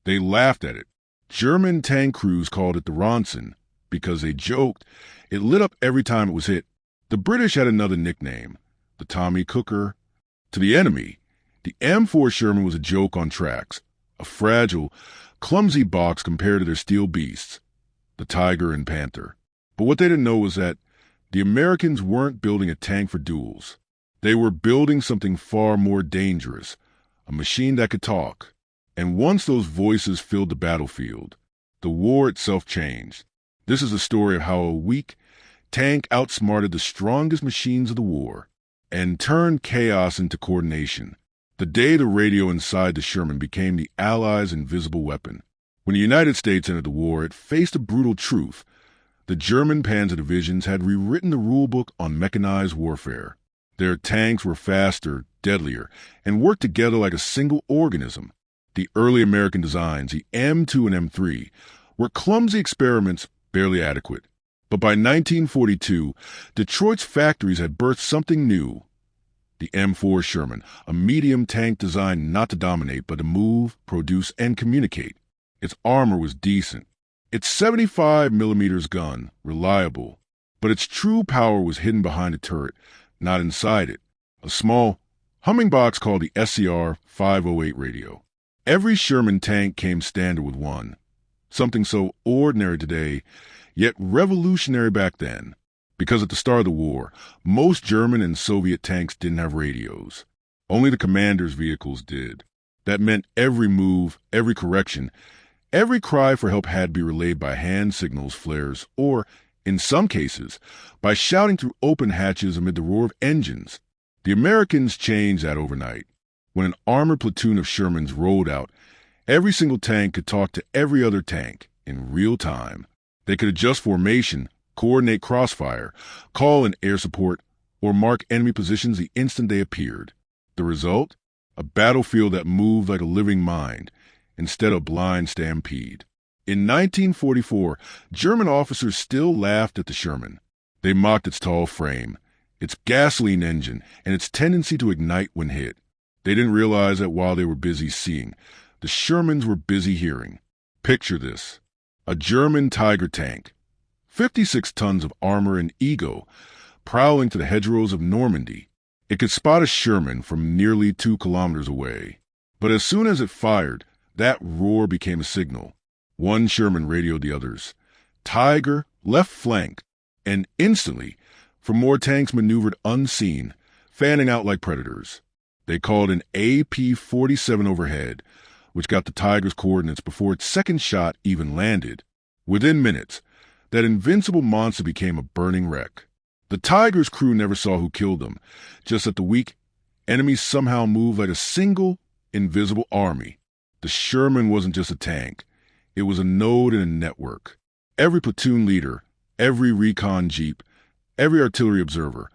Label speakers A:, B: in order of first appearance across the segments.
A: They laughed at it. German tank crews called it the Ronson because they joked it lit up every time it was hit. The British had another nickname, the Tommy Cooker. To the enemy, the M4 Sherman was a joke on tracks, a fragile, clumsy box compared to their steel beasts, the Tiger and Panther. But what they didn't know was that the Americans weren't building a tank for duels. They were building something far more dangerous, a machine that could talk. And once those voices filled the battlefield, the war itself changed. This is a story of how a weak tank outsmarted the strongest machines of the war and turned chaos into coordination. The day the radio inside the Sherman became the Allies' invisible weapon. When the United States entered the war, it faced a brutal truth. The German panzer divisions had rewritten the rulebook on mechanized warfare. Their tanks were faster, deadlier, and worked together like a single organism. The early American designs, the M2 and M3, were clumsy experiments, barely adequate. But by 1942, Detroit's factories had birthed something new. The M4 Sherman, a medium tank designed not to dominate but to move, produce, and communicate. Its armor was decent. Its 75mm gun, reliable. But its true power was hidden behind a turret, not inside it. A small, humming box called the SCR 508 radio. Every Sherman tank came standard with one. Something so ordinary today, yet revolutionary back then. Because at the start of the war, most German and Soviet tanks didn't have radios. Only the commanders' vehicles did. That meant every move, every correction, every cry for help had to be relayed by hand signals, flares, or, in some cases, by shouting through open hatches amid the roar of engines. The Americans changed that overnight. When an armored platoon of Shermans rolled out, every single tank could talk to every other tank in real time. They could adjust formation, coordinate crossfire, call in air support, or mark enemy positions the instant they appeared. The result? A battlefield that moved like a living mind, instead of blind stampede. In 1944, German officers still laughed at the Sherman. They mocked its tall frame, its gasoline engine, and its tendency to ignite when hit. They didn't realize that while they were busy seeing, the Shermans were busy hearing. Picture this. A German Tiger tank, 56 tons of armor and ego, prowling to the hedgerows of Normandy. It could spot a Sherman from nearly 2 kilometers away. But as soon as it fired, that roar became a signal. One Sherman radioed the others. Tiger, left flank. And instantly, from more tanks maneuvered unseen, fanning out like predators. They called an AP-47 overhead, which got the Tiger's coordinates before its second shot even landed. Within minutes, that invincible monster became a burning wreck. The Tiger's crew never saw who killed them, just that the weak enemies somehow moved like a single, invisible army. The Sherman wasn't just a tank. It was a node in a network. Every platoon leader, every recon jeep, every artillery observer,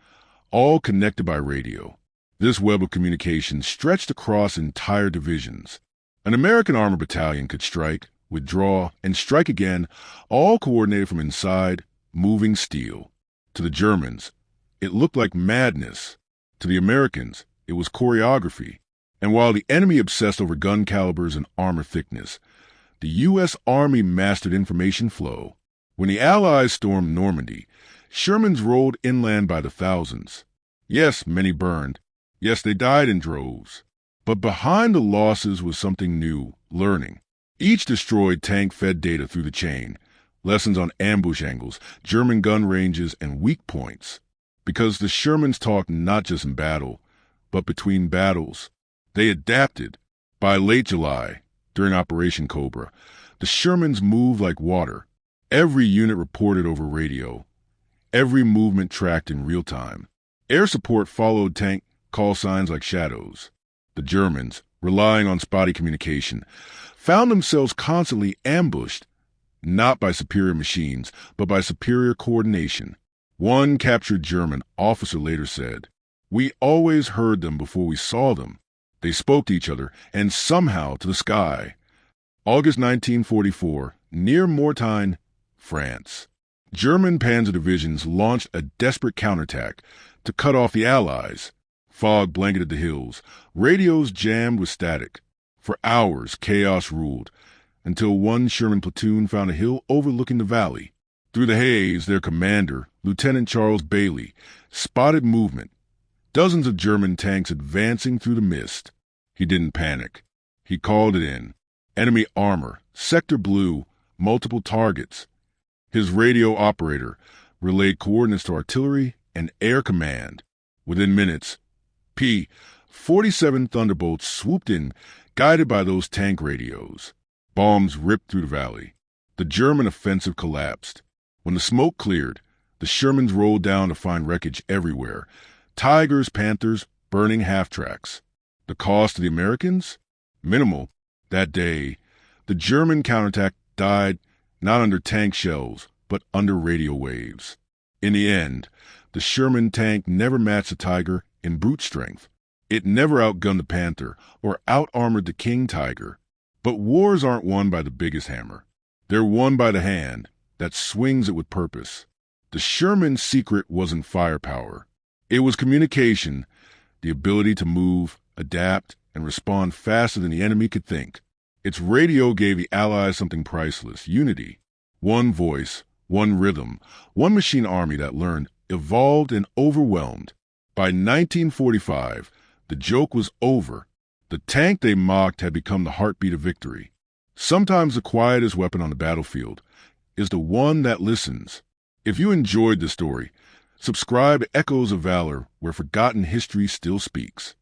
A: all connected by radio. This web of communication stretched across entire divisions. An American armored battalion could strike, withdraw, and strike again, all coordinated from inside, moving steel. To the Germans, it looked like madness. To the Americans, it was choreography. And while the enemy obsessed over gun calibers and armor thickness, the U.S. Army mastered information flow. When the Allies stormed Normandy, Shermans rolled inland by the thousands. Yes, many burned. Yes, they died in droves. But behind the losses was something new, learning. Each destroyed tank fed data through the chain, lessons on ambush angles, German gun ranges, and weak points. Because the Shermans talked not just in battle, but between battles. They adapted. By late July, during Operation Cobra, the Shermans moved like water. Every unit reported over radio. Every movement tracked in real time. Air support followed tank call signs like shadows. The Germans, relying on spotty communication, found themselves constantly ambushed, not by superior machines, but by superior coordination. One captured German officer later said, "We always heard them before we saw them. They spoke to each other and somehow to the sky." August 1944, near Mortain, France. German panzer divisions launched a desperate counterattack to cut off the Allies. Fog blanketed the hills, radios jammed with static. For hours, chaos ruled. until one Sherman platoon found a hill overlooking the valley. Through the haze, their commander, Lieutenant Charles Bailey, spotted movement, dozens of German tanks advancing through the mist. He didn't panic. He called it in. Enemy armor, sector blue, multiple targets. His radio operator relayed coordinates to artillery and air command. Within minutes, P-47 Thunderbolts swooped in, guided by those tank radios. Bombs ripped through the valley. The German offensive collapsed. When the smoke cleared, the Shermans rolled down to find wreckage everywhere. Tigers, Panthers, burning half-tracks. The cost to the Americans? Minimal. That day, the German counterattack died not under tank shells, but under radio waves. In the end, the Sherman tank never matched the Tiger in brute strength. It never outgunned the Panther or out-armored the King Tiger. But wars aren't won by the biggest hammer. They're won by the hand that swings it with purpose. The Sherman's secret wasn't firepower. It was communication, the ability to move, adapt, and respond faster than the enemy could think. Its radio gave the Allies something priceless: unity. One voice, one rhythm, one machine army that learned, evolved, and overwhelmed. By 1945, the joke was over. The tank they mocked had become the heartbeat of victory. Sometimes the quietest weapon on the battlefield is the one that listens. If you enjoyed the story, subscribe to Echoes of Valor, where forgotten history still speaks.